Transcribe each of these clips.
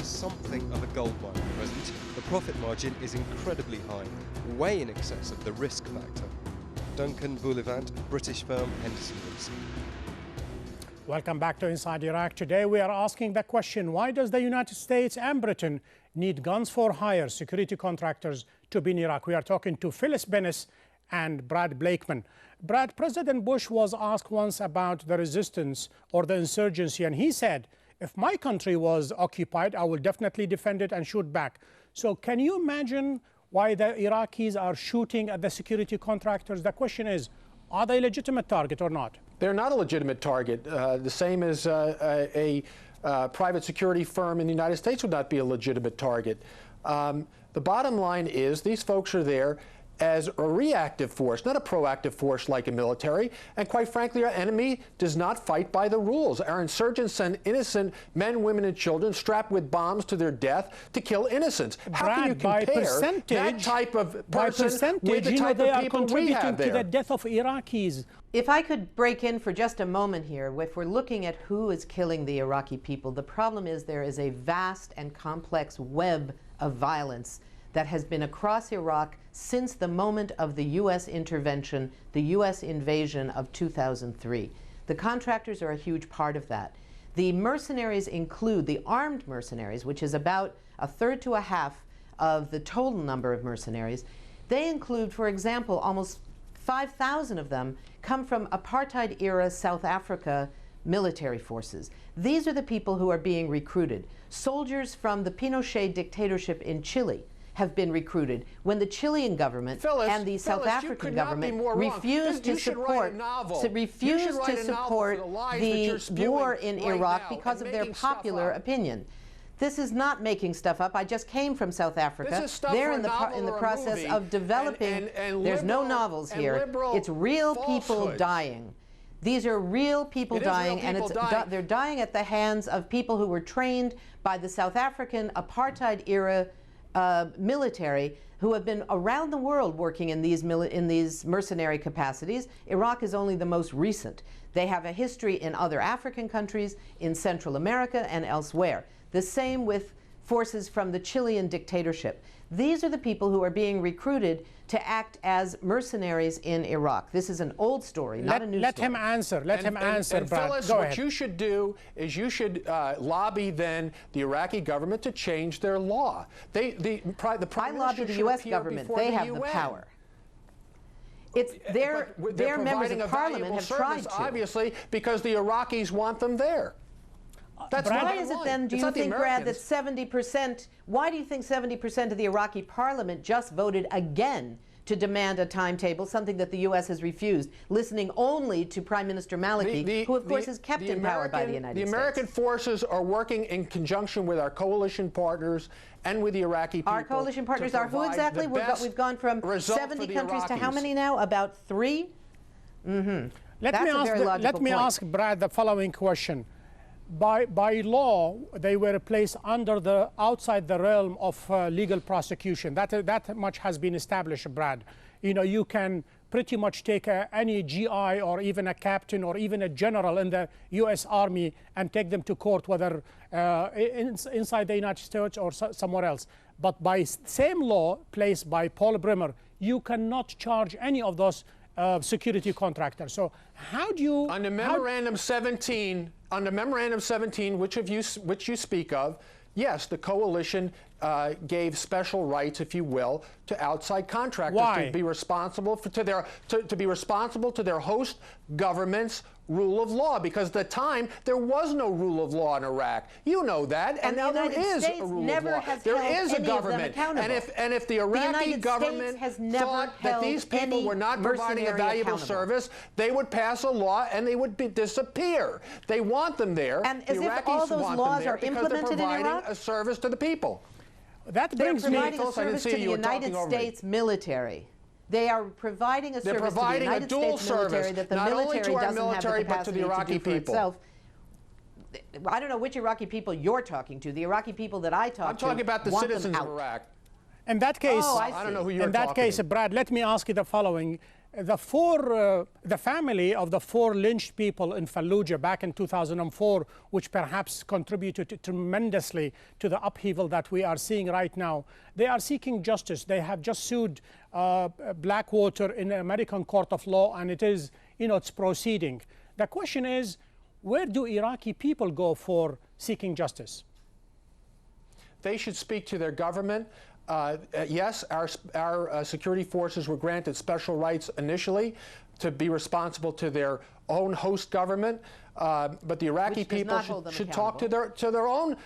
something of a gold mine at present. The profit margin is incredibly high, way in excess of the risk factor. Duncan Boulevant, British firm Henderson Wilson. Welcome back to Inside Iraq. Today we are asking the question, why does the United States and Britain need guns for hire security contractors to be in Iraq? We are talking to Phyllis Bennis and Brad Blakeman. Brad, President Bush was asked once about the resistance or the insurgency, and he said, if my country was occupied, I will definitely defend it and shoot back. So can you imagine why the Iraqis are shooting at the security contractors? The question is, are they a legitimate target or not? They're not a legitimate target. The same as a private security firm in the United States would not be a legitimate target. The bottom line is these folks are there as a reactive force, not a proactive force like a military. And quite frankly, our enemy does not fight by the rules. Our insurgents send innocent men, women, and children strapped with bombs to their death to kill innocents. How can you compare that type of person with the type of people we have there? To the death of Iraqis. If I could break in for just a moment here, if we're looking at who is killing the Iraqi people, the problem is there is a vast and complex web of violence that has been across Iraq since the moment of the U.S. intervention, the U.S. invasion of 2003. The contractors are a huge part of that. The mercenaries include the armed mercenaries, which is about a third to a half of the total number of mercenaries. They include, for example, almost 5,000 of them come from apartheid-era South Africa military forces. These are the people who are being recruited. Soldiers from the Pinochet dictatorship in Chile have been recruited when the Chilean government and the South African government refused to support the war in Iraq because of their popular opinion. This is not making stuff up. I just came from South Africa. They're in the process of developing. There's no novels here. It's real people dying. These are real people dying, and they're dying at the hands of people who were trained by the South African apartheid-era military who have been around the world working in these mercenary capacities. Iraq is only the most recent. They have a history in other African countries, in Central America and elsewhere. The same with forces from the Chilean dictatorship. These are the people who are being recruited to act as mercenaries in Iraq. This is an old story, not a new story. Let him answer. Let him answer, Brad. Phyllis, what you should do is you should lobby then the Iraqi government to change their law. I lobby the U.S. government. They have the power. Their members of parliament have tried to. Obviously, because the Iraqis want them there. Why is it then, do you think, Brad, that 70%, why do you think 70% of the Iraqi parliament just voted again to demand a timetable, something that the U.S. has refused, listening only to Prime Minister Maliki, who, of course, is kept in power by the United States? The American forces are working in conjunction with our coalition partners and with the Iraqi people. Our coalition partners are who exactly? We've gone from 70 countries to how many now? About 3? Mm-hmm. Let me ask Brad the following question. By law, they were placed outside the realm of legal prosecution. That much has been established, Brad. You know, you can pretty much take any GI or even a captain or even a general in the U.S. Army and take them to court, whether inside the United States or somewhere else. But by same law placed by Paul Bremer, you cannot charge any of those security contractors. So how do you... Under Memorandum 17, which you speak of, yes, the coalition gave special rights, if you will, to outside contractors. Why? To be responsible to their host government's rule of law, because at the time there was no rule of law in Iraq. You know that, and now there is a rule of law. There is a government, and if the Iraqi government thought that these people were not providing a valuable service, they would pass a law and they would disappear. They want them there. And as if all those laws are implemented in Iraq, they're providing a service to the people. That brings me... They're providing a service to the United States military. They are providing a service to the United States military that the military doesn't have the capacity to do for itself. I don't know which Iraqi people you're talking to. The Iraqi people that I talk to, I'm talking about the citizens of Iraq. In that case, I don't know who you're in that case, Brad, let me ask you the following. the family of the 4 lynched people in Fallujah back in 2004, which perhaps contributed tremendously to the upheaval that we are seeing right now, they are seeking justice. They have just sued Blackwater in an American court of law, and it is, it's proceeding. The question is, where do Iraqi people go for seeking justice? They should speak to their government. Yes, our security forces were granted special rights initially to be responsible to their own host government, but the Iraqi people should talk to their own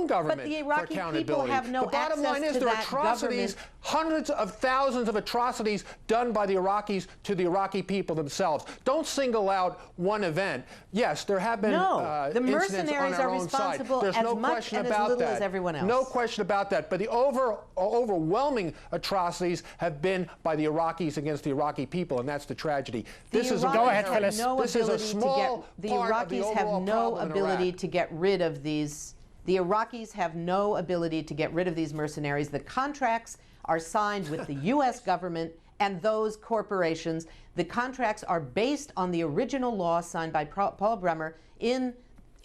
government. But the Iraqi for people have no The bottom line is there are atrocities, hundreds of thousands of atrocities done by the Iraqis to the Iraqi people themselves. Don't single out one event. Yes, there have been the mercenaries are responsible There's as no much question and as about little that. as everyone else. No question about that. But the overwhelming atrocities have been by the Iraqis against the Iraqi people, and that's the tragedy. This is Go ahead, Phyllis. This is a small the Iraqis have no ability to get rid of these. The Iraqis have no ability to get rid of these mercenaries. The contracts are signed with the U.S. government and those corporations. The contracts are based on the original law signed by Paul Bremer in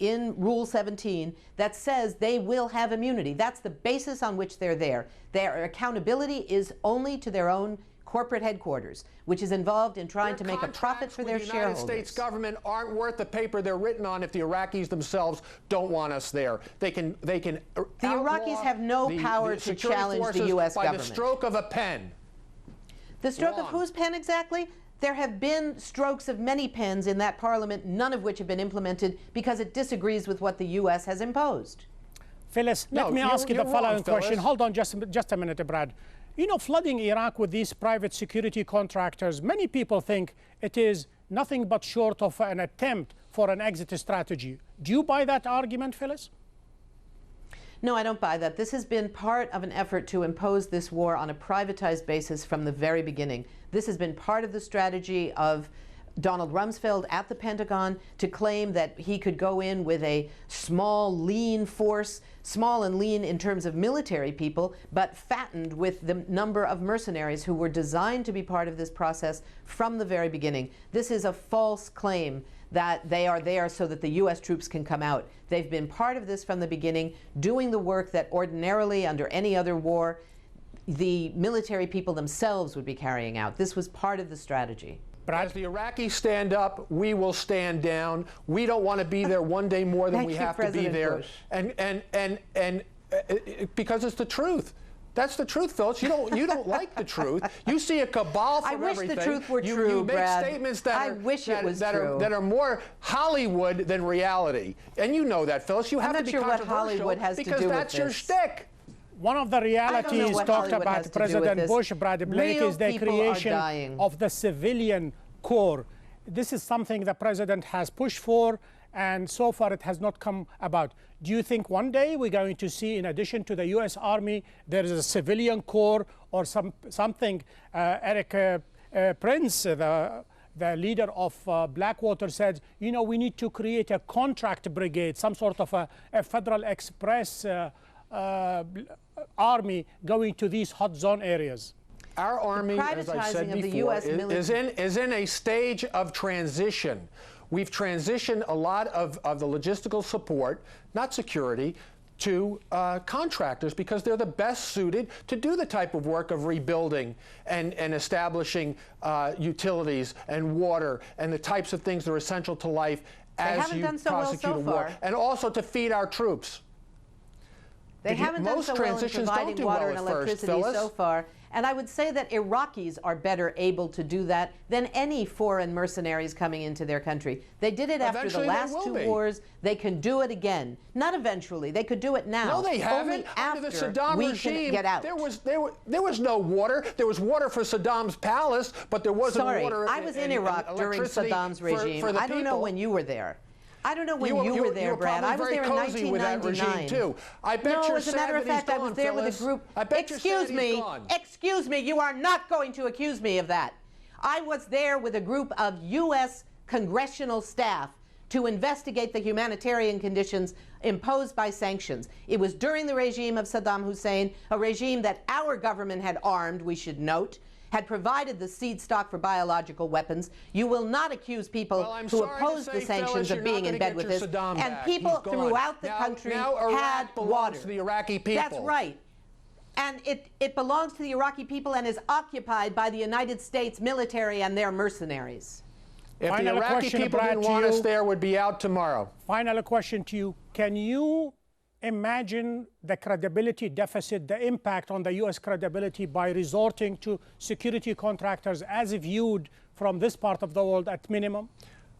Rule 17 that says they will have immunity. That's the basis on which they're there. Their accountability is only to their own corporate headquarters, which is involved in trying to make a profit for their shareholders. The United States government aren't worth the paper they're written on if the Iraqis themselves don't want us there. The Iraqis have no power to challenge the U.S. government. By the stroke of a pen. The stroke of whose pen exactly? There have been strokes of many pens in that parliament, none of which have been implemented because it disagrees with what the U.S. has imposed. Phyllis, let me ask you the following question. Hold on just a minute, Brad. Flooding Iraq with these private security contractors, many people think it is nothing but short of an attempt for an exit strategy. Do you buy that argument, Phyllis? No, I don't buy that. This has been part of an effort to impose this war on a privatized basis from the very beginning. This has been part of the strategy of Donald Rumsfeld at the Pentagon to claim that he could go in with a small, lean force, small and lean in terms of military people, but fattened with the number of mercenaries who were designed to be part of this process from the very beginning. This is a false claim that they are there so that the U.S. troops can come out. They've been part of this from the beginning, doing the work that ordinarily, under any other war, the military people themselves would be carrying out. This was part of the strategy. But as the Iraqis stand up, we will stand down. We don't want to be there one day more than we have to be there. And because it's the truth. That's the truth, Phyllis. You don't like the truth. You see a cabal from everything. I wish the truth were true, you make Brad. statements that that are more Hollywood than reality. And you know that, Phyllis. You have to be controversial what Hollywood has to do because with that's your shtick. One of the realities talked about President Bush, Brad Blake, is the creation of the civilian corps. This is something the president has pushed for, and so far it has not come about. Do you think one day we're going to see, in addition to the U.S. Army, there is a civilian corps or something? Eric Prince, the leader of Blackwater, said, we need to create a contract brigade, some sort of a Federal Express army going to these hot zone areas. Our army, as I said before, is in a stage of transition. We've transitioned a lot of the logistical support, not security, to contractors because they're the best suited to do the type of work of rebuilding and establishing utilities and water and the types of things that are essential to life as you prosecute a war. And also to feed our troops. They haven't done so well in providing water and electricity so far. And I would say that Iraqis are better able to do that than any foreign mercenaries coming into their country. They did it after the last two wars. They can do it again. Not eventually. They could do it now. No, they haven't. Under the Saddam regime, there was no water. There was water for Saddam's palace, but there wasn't water. I was in Iraq during Saddam's regime. I don't know when you were there. I don't know when you were there, Brad. I was there in 1999. Too. I bet no, you're as a matter of fact, I was there with a group. Excuse me, you are not going to accuse me of that. I was there with a group of U.S. congressional staff to investigate the humanitarian conditions imposed by sanctions. It was during the regime of Saddam Hussein, a regime that our government had armed, we should note, had provided the seed stock for biological weapons. You will not accuse people who oppose the sanctions of being in bed with this. And people throughout the country had water. To the Iraqi people. That's right. And it belongs to the Iraqi people and is occupied by the United States military and their mercenaries. If the Iraqi people didn't want us there, would be out tomorrow. Final question to you. Can you imagine the credibility deficit, the impact on the U.S. credibility by resorting to security contractors as viewed from this part of the world at minimum?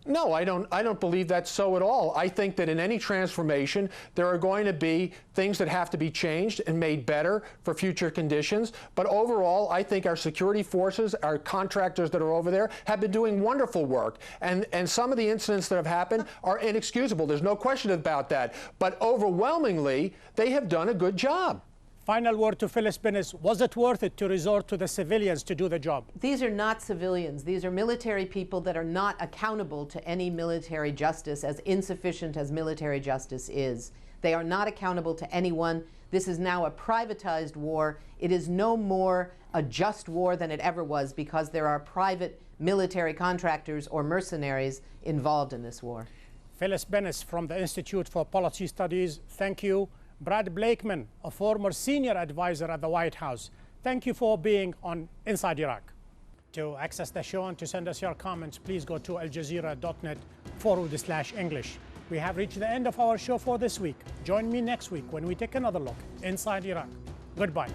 No, I don't believe that's so at all. I think that in any transformation, there are going to be things that have to be changed and made better for future conditions. But overall, I think our security forces, our contractors that are over there, have been doing wonderful work. And some of the incidents that have happened are inexcusable. There's no question about that. But overwhelmingly, they have done a good job. Final word to Phyllis Bennis. Was it worth it to resort to the civilians to do the job? These are not civilians. These are military people that are not accountable to any military justice, as insufficient as military justice is. They are not accountable to anyone. This is now a privatized war. It is no more a just war than it ever was because there are private military contractors or mercenaries involved in this war. Phyllis Bennis from the Institute for Policy Studies, thank you. Brad Blakeman, a former senior advisor at the White House, thank you for being on Inside Iraq. To access the show and to send us your comments, please go to aljazeera.net/English. We have reached the end of our show for this week. Join me next week when we take another look inside Iraq. Goodbye.